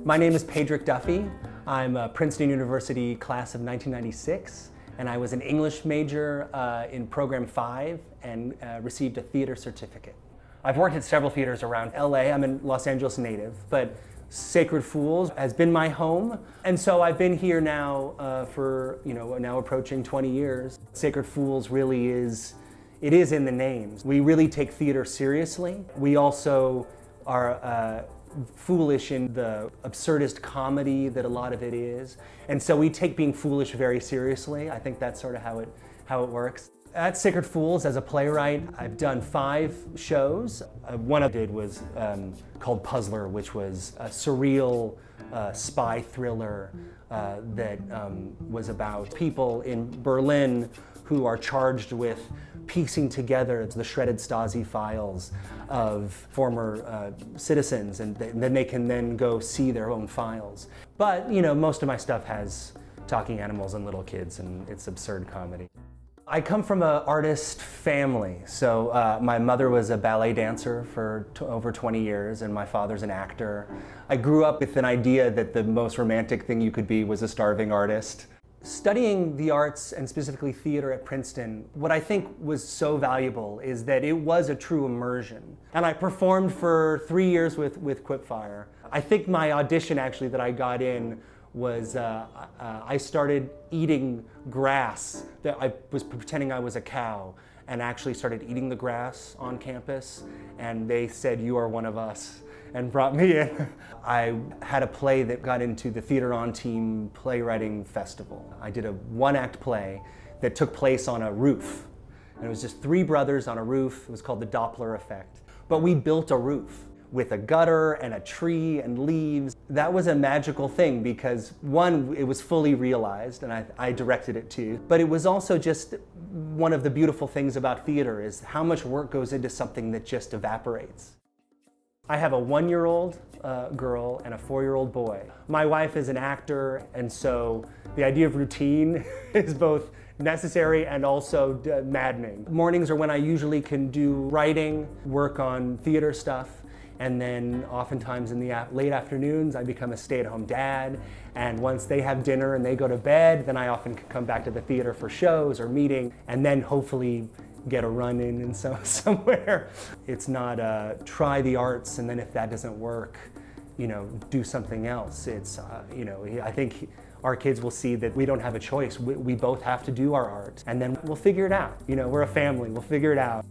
My name is Padraic Duffy. I'm a Princeton University class of 1996, and I was an English major in Program 5 and received a theater certificate. I've worked at several theaters around LA. I'm a Los Angeles native, but Sacred Fools has been my home. And so I've been here now for, now approaching 20 years. Sacred Fools really is, it is in the names. We really take theater seriously. We also are foolish in the absurdist comedy that a lot of it is. And so we take being foolish very seriously. I think that's sort of how it works. At Sacred Fools, as a playwright, I've done 5 shows. One I did was called Puzzler, which was a surreal spy thriller that was about people in Berlin who are charged with piecing together the shredded Stasi files of former citizens, and then they can then go see their own files. But, most of my stuff has talking animals and little kids, and it's absurd comedy. I come from an artist family. So my mother was a ballet dancer for over 20 years, and my father's an actor. I grew up with an idea that the most romantic thing you could be was a starving artist. Studying the arts, and specifically theater at Princeton, what I think was so valuable is that it was a true immersion. And I performed for 3 years with Quipfire. I think my audition actually that I got in was I started eating grass. I was pretending I was a cow and actually started eating the grass on campus, and they said, "You are one of us," and brought me in. I had a play that got into the Theater On Team Playwriting Festival. I did a 1-act play that took place on a roof. And it was just 3 brothers on a roof. It was called the Doppler Effect. But we built a roof with a gutter and a tree and leaves. That was a magical thing because, one, it was fully realized, and I directed it too, but it was also just one of the beautiful things about theater is how much work goes into something that just evaporates. I have a 1-year-old girl and a 4-year-old boy. My wife is an actor, and so the idea of routine is both necessary and also maddening. Mornings are when I usually can do writing, work on theater stuff, and then oftentimes in the late afternoons I become a stay-at-home dad, and once they have dinner and they go to bed, then I often come back to the theater for shows or meeting, and then hopefully get a run in somewhere. It's not try the arts and then if that doesn't work, do something else. It's, I think our kids will see that we don't have a choice. We both have to do our art, and then we'll figure it out. We're a family, we'll figure it out.